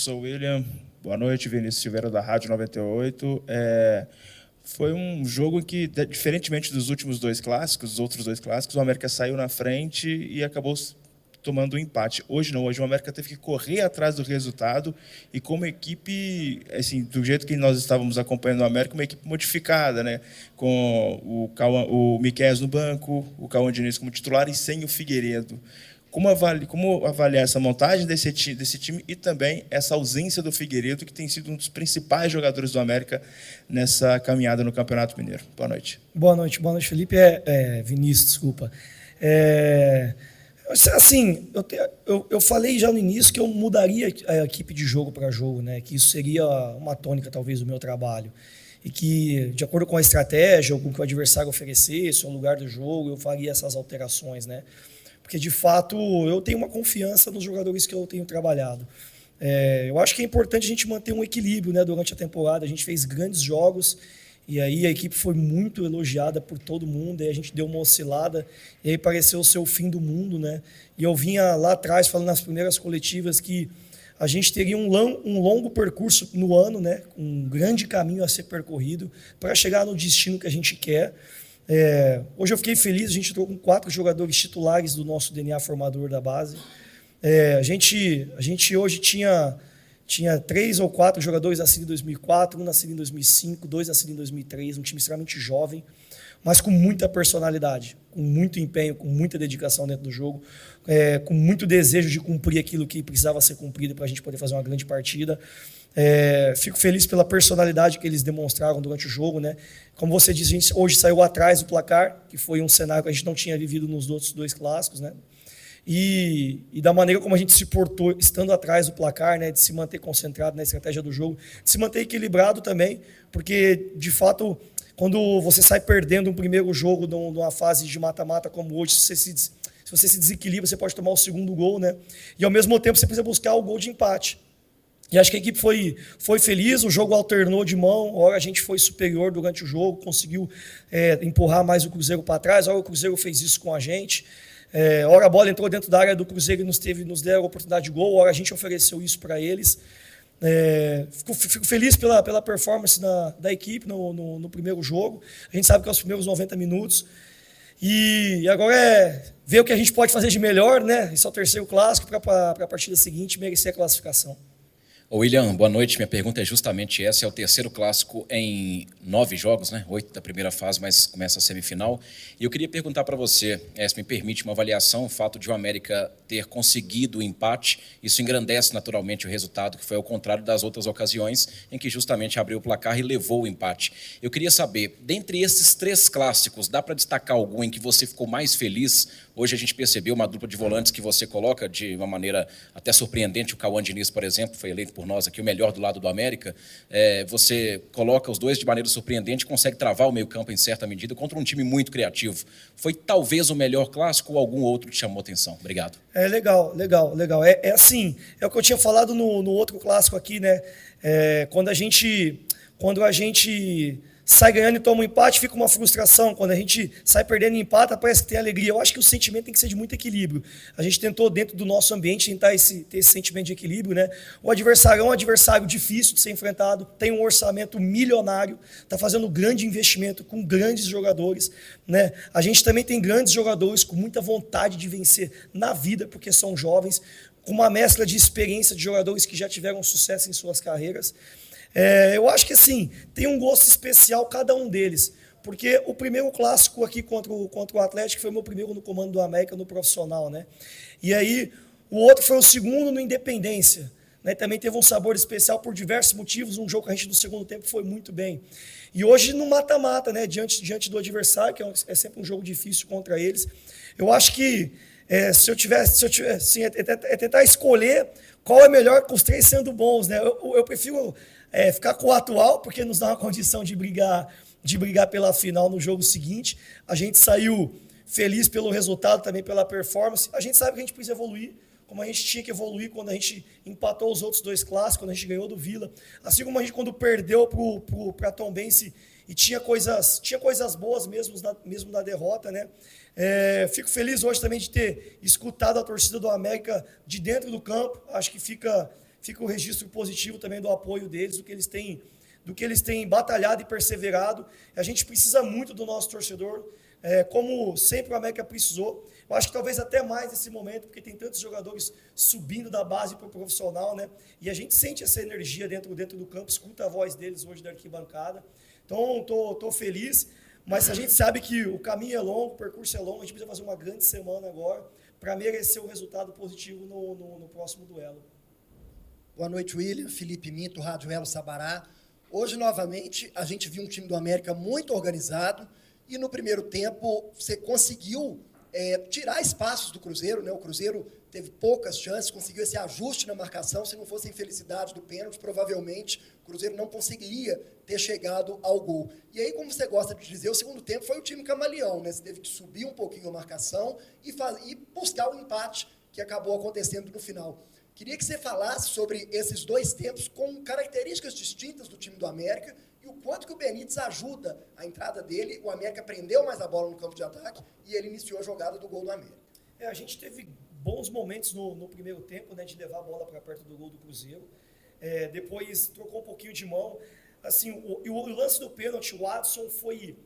professor William. Boa noite, Vinícius Silveira, da Rádio 98. Foi um jogo em que, diferentemente dos últimos dois clássicos, os outros dois clássicos, o América saiu na frente e acabou tomando um empate. Hoje não, hoje o América teve que correr atrás do resultado e como equipe, assim, do jeito que nós estávamos acompanhando o América, uma equipe modificada, né? Com o Miqueias no banco, o Cauã Diniz como titular e sem o Figueiredo. Como avaliar essa montagem desse time e também essa ausência do Figueiredo, que tem sido um dos principais jogadores do América nessa caminhada no Campeonato Mineiro? Boa noite. Boa noite, Felipe. Vinícius, desculpa. Assim, eu falei já no início que eu mudaria a equipe de jogo para jogo, né? Que isso seria uma tônica, talvez, do meu trabalho. E que, de acordo com a estratégia, ou com o que o adversário oferecesse, o lugar do jogo, eu faria essas alterações, né? Porque, de fato, eu tenho uma confiança nos jogadores que eu tenho trabalhado. Eu acho que é importante a gente manter um equilíbrio, né, durante a temporada. A gente fez grandes jogos e aí a equipe foi muito elogiada por todo mundo. E a gente deu uma oscilada e aí pareceu ser o fim do mundo, né? E eu vinha lá atrás falando nas primeiras coletivas que a gente teria um longo percurso no ano, né, um grande caminho a ser percorrido para chegar no destino que a gente quer. Hoje eu fiquei feliz, a gente entrou com 4 jogadores titulares do nosso DNA formador da base. A gente hoje tinha 3 ou 4 jogadores nascidos em 2004, um nascido em 2005, 2 nascidos em 2003, um time extremamente jovem, mas com muita personalidade, com muito empenho, com muita dedicação dentro do jogo, com muito desejo de cumprir aquilo que precisava ser cumprido para a gente poder fazer uma grande partida. Fico feliz pela personalidade que eles demonstraram durante o jogo, né? Como você disse, a gente hoje saiu atrás do placar, que foi um cenário que a gente não tinha vivido nos outros 2 clássicos, né? E da maneira como a gente se portou estando atrás do placar, né? De se manter concentrado na estratégia do jogo, de se manter equilibrado também, porque, de fato, quando você sai perdendo um primeiro jogo numa fase de mata-mata como hoje, se você se desequilibra, você pode tomar o segundo gol, né? E, ao mesmo tempo, você precisa buscar o gol de empate. E acho que a equipe foi feliz, o jogo alternou de mão, hora a gente foi superior durante o jogo, conseguiu empurrar mais o Cruzeiro para trás, hora o Cruzeiro fez isso com a gente, hora a bola entrou dentro da área do Cruzeiro e nos deram a oportunidade de gol, hora a gente ofereceu isso para eles. Fico feliz pela performance da equipe no primeiro jogo, a gente sabe que é os primeiros 90 minutos, e agora ver o que a gente pode fazer de melhor, né? Esse é o terceiro clássico para a partida seguinte merecer a classificação. William, boa noite. Minha pergunta é justamente essa. É o terceiro clássico em 9 jogos, né? 8 da primeira fase, mas começa a semifinal. E eu queria perguntar para você, se me permite uma avaliação, o fato de o América ter conseguido o empate, isso engrandece naturalmente o resultado, que foi ao contrário das outras ocasiões em que justamente abriu o placar e levou o empate. Eu queria saber, dentre esses 3 clássicos, dá para destacar algum em que você ficou mais feliz? Hoje a gente percebeu uma dupla de volantes que você coloca de uma maneira até surpreendente. O Cauã Diniz, por exemplo, foi eleito por nós aqui o melhor do lado do América. Você coloca os dois de maneira surpreendente, consegue travar o meio-campo em certa medida contra um time muito criativo. Foi talvez o melhor clássico ou algum outro que chamou atenção? Obrigado. Legal. Assim, é o que eu tinha falado no outro clássico aqui, né? Quando a gente sai ganhando e toma um empate, fica uma frustração. Quando a gente sai perdendo e empata, parece que tem alegria. Eu acho que o sentimento tem que ser de muito equilíbrio. A gente tentou, dentro do nosso ambiente, tentar ter esse sentimento de equilíbrio, né? O adversário é um adversário difícil de ser enfrentado, tem um orçamento milionário, está fazendo grande investimento com grandes jogadores, né? A gente também tem grandes jogadores com muita vontade de vencer na vida, porque são jovens, com uma mescla de experiência de jogadores que já tiveram sucesso em suas carreiras. Eu acho que assim, tem um gosto especial cada um deles, porque o primeiro clássico aqui contra o Atlético foi o meu primeiro no comando do América no profissional, né? E aí o outro foi o segundo no Independência, né? Também teve um sabor especial por diversos motivos, um jogo que a gente no segundo tempo foi muito bem. E hoje no mata-mata, né? Diante do adversário, que é sempre um jogo difícil contra eles, eu acho que se eu tivesse assim, tentar escolher qual é melhor com os 3 sendo bons, né? Eu prefiro ficar com o atual, porque nos dá uma condição de brigar pela final no jogo seguinte. A gente saiu feliz pelo resultado, também pela performance. A gente sabe que a gente precisa evoluir, como a gente tinha que evoluir quando a gente empatou os outros 2 clássicos, quando a gente ganhou do Vila. Assim como a gente, quando perdeu para Tombense, e tinha coisas boas mesmo na derrota, né? Fico feliz hoje também de ter escutado a torcida do América de dentro do campo. Acho que fica fica o registro positivo também do apoio deles, do que eles têm batalhado e perseverado. A gente precisa muito do nosso torcedor, como sempre o América precisou. Eu acho que talvez até mais nesse momento, porque tem tantos jogadores subindo da base para o profissional, né? E a gente sente essa energia dentro do campo, escuta a voz deles hoje da arquibancada. Então, estou feliz, mas a gente sabe que o caminho é longo, o percurso é longo, a gente precisa fazer uma grande semana agora para merecer um resultado positivo no próximo duelo. Boa noite, William. Felipe Minto, Rádio Elo Sabará. Hoje, novamente, a gente viu um time do América muito organizado e no primeiro tempo você conseguiu tirar espaços do Cruzeiro, né? O Cruzeiro teve poucas chances, conseguiu esse ajuste na marcação. Se não fosse a infelicidade do pênalti, provavelmente o Cruzeiro não conseguiria ter chegado ao gol. E aí, como você gosta de dizer, o segundo tempo foi o time camaleão, né? Você teve que subir um pouquinho a marcação e buscar o empate que acabou acontecendo no final. Queria que você falasse sobre esses dois tempos com características distintas do time do América e o quanto que o Benítez ajuda a entrada dele. O América prendeu mais a bola no campo de ataque e ele iniciou a jogada do gol do América. A gente teve bons momentos no primeiro tempo, né, de levar a bola para perto do gol do Cruzeiro. Depois trocou um pouquinho de mão. Assim, o lance do pênalti, o Adson foi...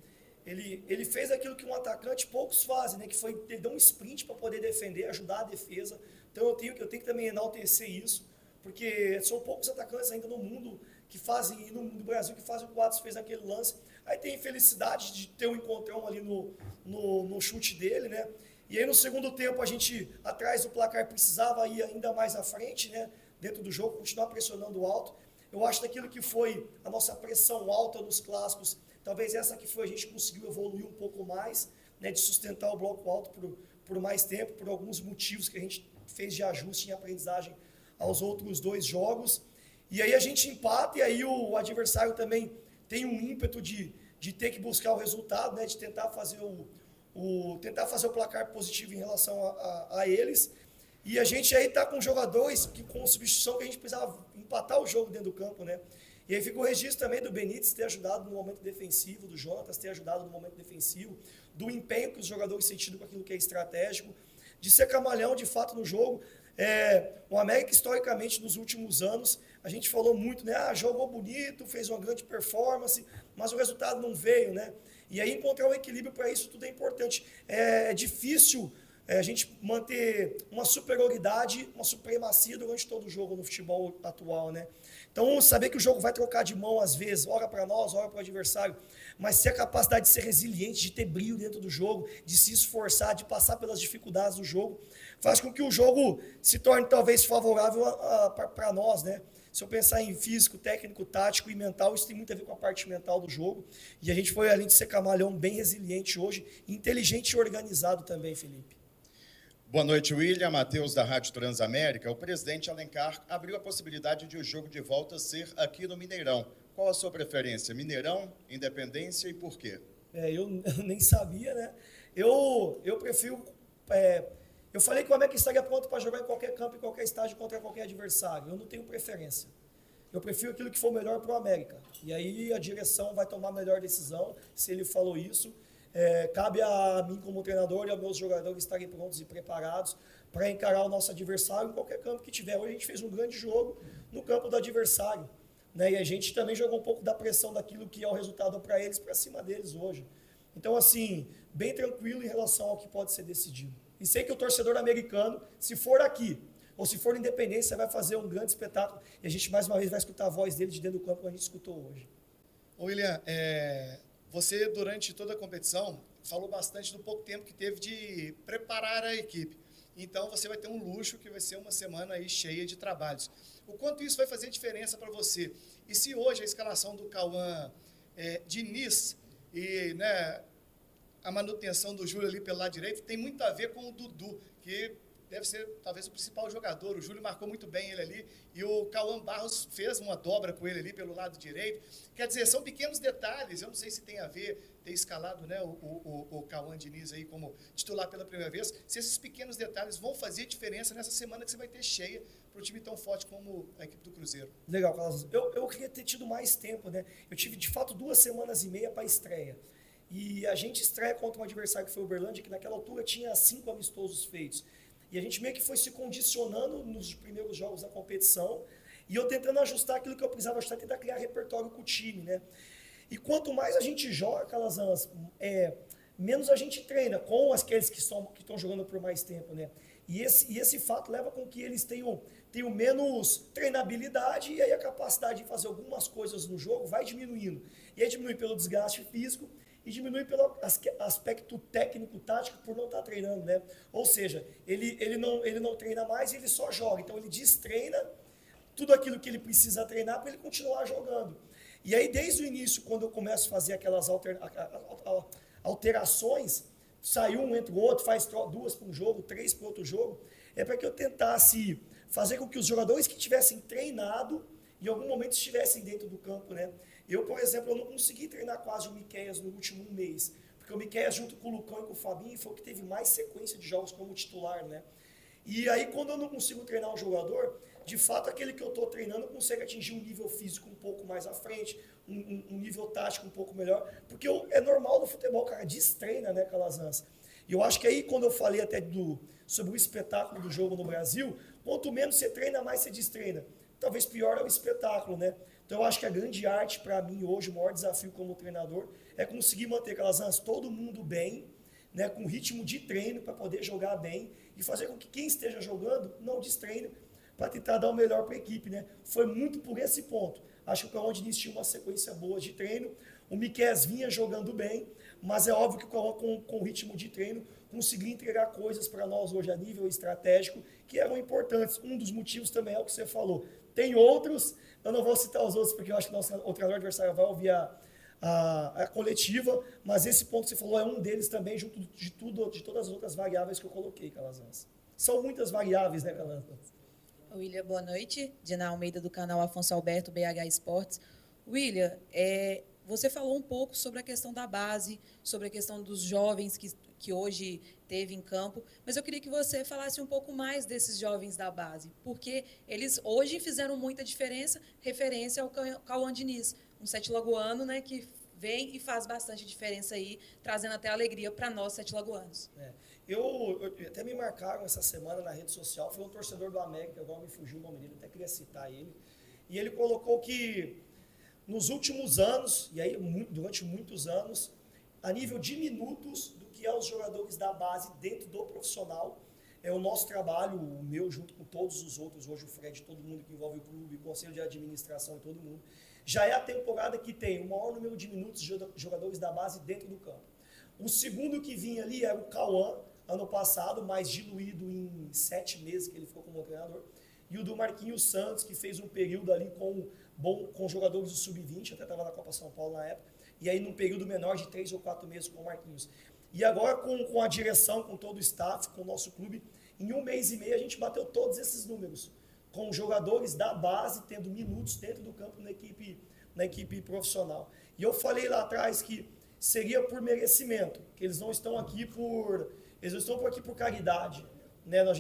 Ele fez aquilo que um atacante poucos fazem, né? Que foi ele deu um sprint para poder defender, ajudar a defesa. Então eu tenho que também enaltecer isso, porque são poucos atacantes ainda no mundo que fazem, e no Brasil, que fazem o que o Adson fez naquele lance. Aí tem a infelicidade de ter um encontrão ali no chute dele, né? E aí no segundo tempo a gente, atrás do placar, precisava ir ainda mais à frente, né? Dentro do jogo, continuar pressionando alto. Eu acho daquilo que foi a nossa pressão alta nos clássicos, talvez essa que foi a gente conseguiu evoluir um pouco mais, né, de sustentar o bloco alto por mais tempo, por alguns motivos que a gente fez de ajuste em aprendizagem aos outros dois jogos. E aí a gente empata e aí o adversário também tem um ímpeto de ter que buscar o resultado, né, de tentar fazer o placar positivo em relação a eles. E a gente aí está com jogadores com substituição que a gente precisava empatar o jogo dentro do campo, né? E aí fica o registro também do Benítez ter ajudado no momento defensivo, do Jonatas ter ajudado no momento defensivo, do empenho que os jogadores sentiram com aquilo que é estratégico, de ser camaleão de fato no jogo. O América, historicamente, nos últimos anos, a gente falou muito, né? Jogou bonito, fez uma grande performance, mas o resultado não veio, né? E aí encontrar um equilíbrio para isso tudo é importante. É difícil a gente manter uma superioridade, uma supremacia durante todo o jogo no futebol atual, né? Então, saber que o jogo vai trocar de mão às vezes, ora para nós, ora para o adversário, mas ter a capacidade de ser resiliente, de ter brilho dentro do jogo, de se esforçar, de passar pelas dificuldades do jogo, faz com que o jogo se torne talvez favorável para nós, né? Se eu pensar em físico, técnico, tático e mental, isso tem muito a ver com a parte mental do jogo. E a gente foi, além de ser camaleão, bem resiliente hoje, inteligente e organizado também, Felipe. Boa noite, William. Matheus, da Rádio Transamérica. O presidente Alencar abriu a possibilidade de o jogo de volta ser aqui no Mineirão. Qual a sua preferência? Mineirão, Independência e por quê? Eu nem sabia, né? Eu prefiro... eu falei que o América estaria pronto para jogar em qualquer campo, em qualquer estágio, contra qualquer adversário. Eu não tenho preferência. Eu prefiro aquilo que for melhor para o América. E aí a direção vai tomar a melhor decisão, se ele falou isso. Cabe a mim como treinador e aos meus jogadores estarem prontos e preparados para encarar o nosso adversário em qualquer campo que tiver. Hoje a gente fez um grande jogo no campo do adversário, né? E a gente também jogou um pouco da pressão daquilo que é o resultado para eles, para cima deles hoje. Então, assim, bem tranquilo em relação ao que pode ser decidido. E sei que o torcedor americano, se for aqui ou se for Independência, vai fazer um grande espetáculo e a gente mais uma vez vai escutar a voz dele de dentro do campo como a gente escutou hoje. William, você, durante toda a competição, falou bastante do pouco tempo que teve de preparar a equipe. Então, você vai ter um luxo que vai ser uma semana aí cheia de trabalhos. O quanto isso vai fazer diferença para você? E se hoje a escalação do Cauã Diniz e, né, a manutenção do Júlio ali pelo lado direito tem muito a ver com o Dudu, que deve ser talvez o principal jogador. O Júlio marcou muito bem ele ali e o Cauã Barros fez uma dobra com ele ali pelo lado direito. Quer dizer, são pequenos detalhes. Eu não sei se tem a ver ter escalado, né, o Cauã Diniz aí como titular pela primeira vez. Se esses pequenos detalhes vão fazer diferença nessa semana que você vai ter cheia para um time tão forte como a equipe do Cruzeiro. Legal, Carlos. Eu queria ter tido mais tempo, né? Eu tive, de fato, 2 semanas e meia para a estreia. E a gente estreia contra um adversário que foi o Uberlândia, que naquela altura tinha 5 amistosos feitos. E a gente meio que foi se condicionando nos primeiros jogos da competição E eu tentando ajustar aquilo que eu precisava ajustar, tentar criar repertório com o time, né? E quanto mais a gente joga, Calazans, menos a gente treina com aqueles que estão jogando por mais tempo, né? E esse fato leva com que eles tenham menos treinabilidade e aí a capacidade de fazer algumas coisas no jogo vai diminuindo. E aí diminui pelo desgaste físico e diminui pelo aspecto técnico, tático, por não estar treinando, né? Ou seja, ele não treina mais, ele só joga. Então ele destreina tudo aquilo que ele precisa treinar para ele continuar jogando. E aí desde o início, quando eu começo a fazer aquelas alterações, sai um, entra o outro, faz 2 para um jogo, 3 para outro jogo, é para que eu tentasse fazer com que os jogadores que tivessem treinado, em algum momento estivessem dentro do campo, né? Eu, por exemplo, eu não consegui treinar quase o Miqueias no último mês, porque o Miqueias junto com o Lucão e com o Fabinho foi o que teve mais sequência de jogos como titular, né? E aí, quando eu não consigo treinar um jogador, de fato, aquele que eu estou treinando consegue atingir um nível físico um pouco mais à frente, um nível tático um pouco melhor, porque é normal no futebol, cara, destreina, né, Calazans? E eu acho que aí, quando eu falei até sobre o espetáculo do jogo no Brasil, quanto menos você treina, mais você destreina. Talvez pior é o espetáculo, né? Então, eu acho que a grande arte, para mim, hoje, o maior desafio como treinador, é conseguir manter, Calazans, todo mundo bem, né, com ritmo de treino para poder jogar bem e fazer com que quem esteja jogando não destreine para tentar dar o melhor para a equipe, né? Foi muito por esse ponto. Acho que o Cauã Diniz tinha uma sequência boa de treino, o Miqueias vinha jogando bem, mas é óbvio que o Cauã, com o ritmo de treino, conseguia entregar coisas para nós hoje a nível estratégico que eram importantes. Um dos motivos também é o que você falou. Tem outros, eu não vou citar os outros porque eu acho que o treinador adversário vai ouvir a coletiva, mas esse ponto que você falou é um deles também, junto de todas as outras variáveis que eu coloquei, Calazans. São muitas variáveis, né, Calazans? William, boa noite. Dina Almeida, do canal Afonso Alberto, BH Esportes. William, você falou um pouco sobre a questão da base, sobre a questão dos jovens que hoje teve em campo, mas eu queria que você falasse um pouco mais desses jovens da base, porque eles hoje fizeram muita diferença, referência ao Cauã Diniz, um sete lagoano, né, que vem e faz bastante diferença aí, trazendo até alegria para nós, sete lagoanos. Eu até me marcaram essa semana na rede social, foi um torcedor do América, agora me fugiu o nome dele, até queria citar ele, e ele colocou que nos últimos anos, e aí durante muitos anos, a nível de minutos do que é os jogadores da base dentro do profissional, é o nosso trabalho, o meu junto com todos os outros, hoje o Fred, todo mundo que envolve o clube, o conselho de administração e todo mundo, já é a temporada que tem o maior número de minutos de jogadores da base dentro do campo. O segundo que vinha ali era o Cauã, ano passado, mais diluído em 7 meses que ele ficou como treinador, e o do Marquinhos Santos, que fez um período ali com jogadores do Sub-20, até estava na Copa São Paulo na época, e aí num período menor de 3 ou 4 meses com o Marquinhos. E agora com a direção, com todo o staff, com o nosso clube, em 1 mês e meio a gente bateu todos esses números, com jogadores da base tendo minutos dentro do campo na equipe profissional. E eu falei lá atrás que seria por merecimento, que eles não estão aqui eles não estão aqui por caridade, né? Não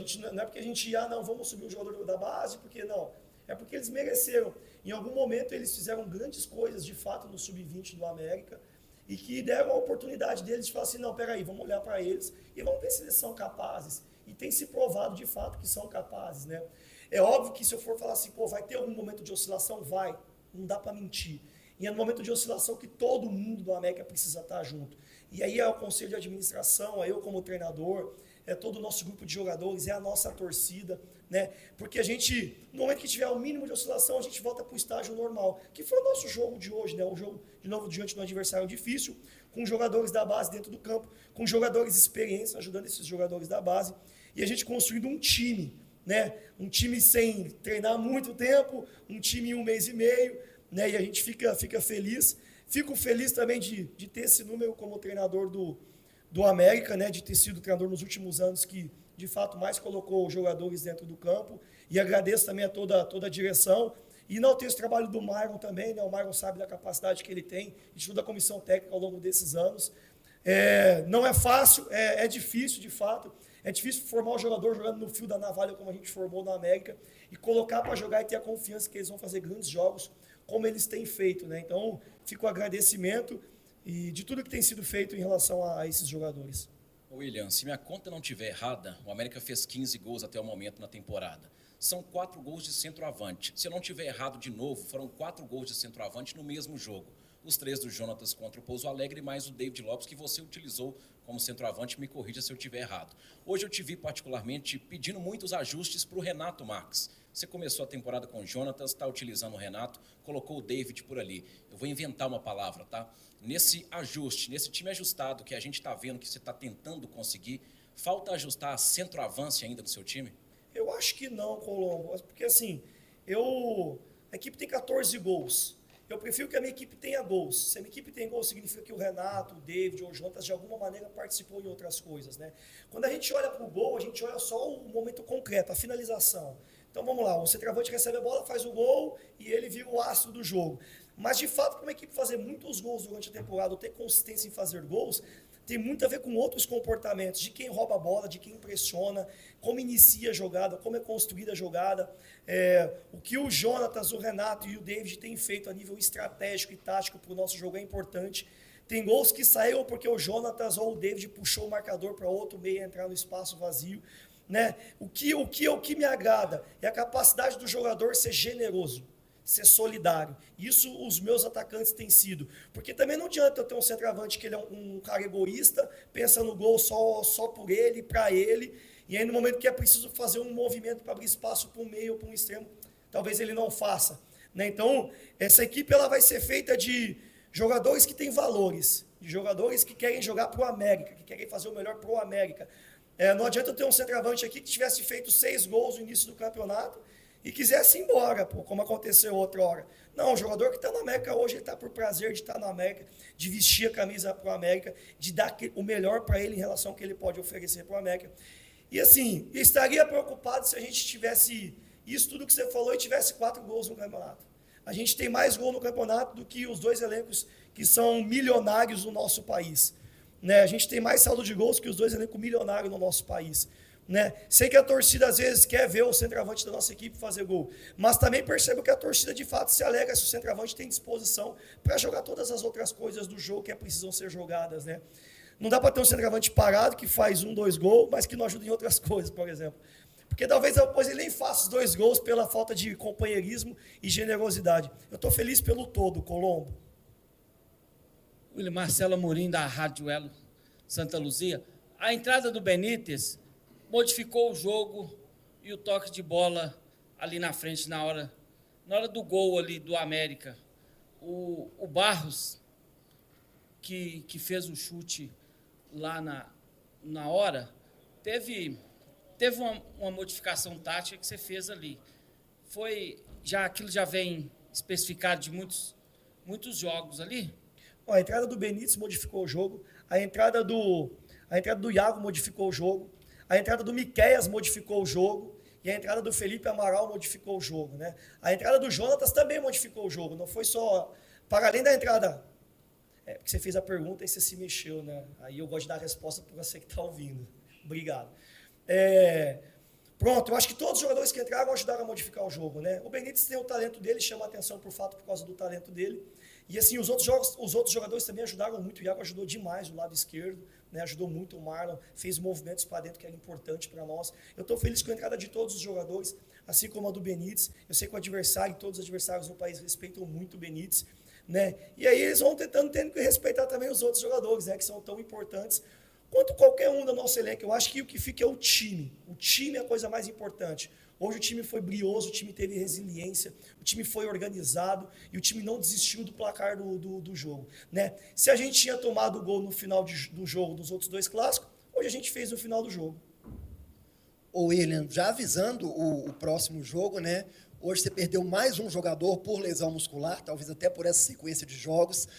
é porque a gente não, vamos subir o jogador da base, porque não. É porque eles mereceram. Em algum momento eles fizeram grandes coisas, de fato, no Sub-20 do América, e que deram a oportunidade deles de falar assim, não, peraí, vamos olhar para eles e vamos ver se eles são capazes. E tem se provado, de fato, que são capazes, né? É óbvio que se eu for falar assim, vai ter algum momento de oscilação? Vai. Não dá para mentir. E é no momento de oscilação que todo mundo do América precisa estar junto. E aí é o conselho de administração, é eu como treinador, é todo o nosso grupo de jogadores, é a nossa torcida, né? Porque a gente, no momento que tiver o mínimo de oscilação, a gente volta para o estágio normal, que foi o nosso jogo de hoje, né? Um jogo, de novo, diante de um adversário difícil, com jogadores da base dentro do campo, com jogadores experientes, ajudando esses jogadores da base, e a gente construindo um time, né? Um time sem treinar há muito tempo, um time em 1 mês e meio, né? E a gente fica feliz. Fico feliz também de ter esse número como treinador do América, né? De ter sido treinador nos últimos anos que, de fato, mais colocou os jogadores dentro do campo. E agradeço também a toda a direção. E não tenho esse trabalho do Myron também, né? O Myron sabe da capacidade que ele tem, de toda a comissão técnica ao longo desses anos. Não é fácil, é difícil, de fato. É difícil formar um jogador jogando no fio da navalha, como a gente formou na América, e colocar para jogar e ter a confiança que eles vão fazer grandes jogos, como eles têm feito, né? Então, fica o agradecimento e de tudo que tem sido feito em relação a esses jogadores. William, se minha conta não estiver errada, o América fez 15 gols até o momento na temporada. São 4 gols de centroavante. Se eu não tiver errado de novo, foram 4 gols de centroavante no mesmo jogo. Os 3 do Jonatas contra o Pouso Alegre, mais o David Lopes, que você utilizou como centroavante, me corrija se eu estiver errado. Hoje eu te vi particularmente pedindo muitos ajustes para o Renato Marques. Você começou a temporada com o Jonatas, está utilizando o Renato, colocou o David por ali. Eu vou inventar uma palavra, tá? Nesse ajuste, nesse time ajustado que a gente está vendo que você está tentando conseguir, falta ajustar a centroavância ainda do seu time? Eu acho que não, Colombo, porque assim, a equipe tem 14 gols. Eu prefiro que a minha equipe tenha gols. Se a minha equipe tem gols, significa que o Renato, o David ou o Jonatas, de alguma maneira, participou em outras coisas, né? Quando a gente olha para o gol, a gente olha só o momento concreto, a finalização. Então, vamos lá, o centroavante recebe a bola, faz o gol e ele vira o astro do jogo. Mas, de fato, para uma equipe fazer muitos gols durante a temporada, ou ter consistência em fazer gols, tem muito a ver com outros comportamentos, de quem rouba a bola, de quem impressiona, como inicia a jogada, como é construída a jogada, o que o Jonatas, o Renato e o David têm feito a nível estratégico e tático para o nosso jogo é importante. Tem gols que saíram porque o Jonatas ou o David puxou o marcador para outro meio entrar no espaço vazio, né? O que me agrada é a capacidade do jogador ser generoso, ser solidário. Isso os meus atacantes têm sido. Porque também não adianta eu ter um centroavante que ele é um cara egoísta, pensa no gol só por ele, para ele, e aí no momento que é preciso fazer um movimento para abrir espaço para um meio ou para um extremo, talvez ele não faça, né? Então, essa equipe ela vai ser feita de jogadores que têm valores, de jogadores que querem jogar para o América, que querem fazer o melhor para o América. Não adianta eu ter um centroavante aqui que tivesse feito 6 gols no início do campeonato e quisesse ir embora, como aconteceu outra hora. Não, o jogador que está na América hoje, ele está por prazer de estar na América, de vestir a camisa para o América, de dar o melhor para ele em relação ao que ele pode oferecer para o América. E assim, eu estaria preocupado se a gente tivesse isso tudo que você falou e tivesse 4 gols no campeonato. A gente tem mais gol no campeonato do que os 2 elencos que são milionários no nosso país, né? A gente tem mais saldo de gols que os 2 elencos milionários no nosso país, né? Sei que a torcida às vezes quer ver o centroavante da nossa equipe fazer gol, mas também percebo que a torcida de fato se alegra se o centroavante tem disposição para jogar todas as outras coisas do jogo que precisam ser jogadas, né? Não dá para ter um centroavante parado que faz 1, 2 gols, mas que não ajuda em outras coisas, por exemplo. Porque talvez depois ele nem faça os 2 gols pela falta de companheirismo e generosidade. Eu estou feliz pelo todo, Colombo. William, Marcelo Amorim, da Rádio Elo Santa Luzia. A entrada do Benítez modificou o jogo e o toque de bola ali na frente, na hora do gol ali do América. O Barros, que fez o chute lá na hora, teve uma modificação tática que você fez ali. Aquilo já vem especificado de muitos jogos ali? A entrada do Benítez modificou o jogo, a entrada do Iago modificou o jogo, a entrada do Miqueias modificou o jogo e a entrada do Felipe Amaral modificou o jogo, né? A entrada do Jonatas também modificou o jogo, não foi só para além da entrada. Porque você fez a pergunta e você se mexeu, né? Aí eu gosto de dar a resposta para você que está ouvindo. Obrigado. Pronto, eu acho que todos os jogadores que entraram ajudaram a modificar o jogo, né? O Benítez tem o talento dele, chama a atenção por causa do talento dele. E assim, os outros jogadores também ajudaram muito. O Iago ajudou demais o lado esquerdo, né? Ajudou muito o Marlon, fez movimentos para dentro que era importante para nós. Eu estou feliz com a entrada de todos os jogadores, assim como a do Benítez. Eu sei que o adversário, todos os adversários no país respeitam muito o Benítez, tendo que respeitar também os outros jogadores, né? Que são tão importantes quanto qualquer um da nossa elenco. Eu acho que o que fica é o time. O time é a coisa mais importante. Hoje o time foi brioso, o time teve resiliência, o time foi organizado e o time não desistiu do placar do jogo, né? Se a gente tinha tomado o gol no final do jogo dos outros 2 clássicos, hoje a gente fez no final do jogo. Ô William, já avisando o próximo jogo, né? Hoje você perdeu mais um jogador por lesão muscular, talvez até por essa sequência de jogos.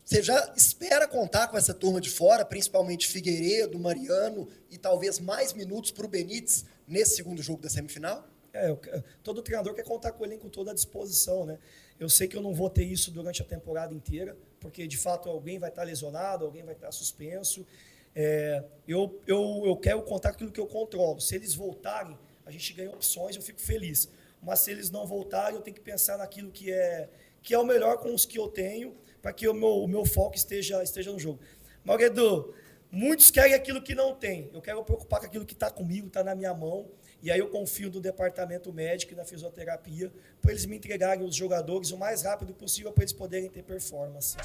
Você já espera contar com essa turma de fora, principalmente Figueiredo, Mariano e talvez mais minutos para o Benítez nesse segundo jogo da semifinal? Todo treinador quer contar com ele com toda a disposição, né? Eu sei que eu não vou ter isso durante a temporada inteira, porque de fato alguém vai estar lesionado, alguém vai estar suspenso. Eu quero contar com aquilo que eu controlo. Se eles voltarem, a gente ganha opções, eu fico feliz. Mas se eles não voltarem, eu tenho que pensar naquilo que é o melhor com os que eu tenho, para que o meu foco esteja no jogo. Magredo, muitos querem aquilo que não tem. Eu quero preocupar com aquilo que está comigo, está na minha mão. E aí eu confio no departamento médico e na fisioterapia para eles me entregarem os jogadores o mais rápido possível para eles poderem ter performance.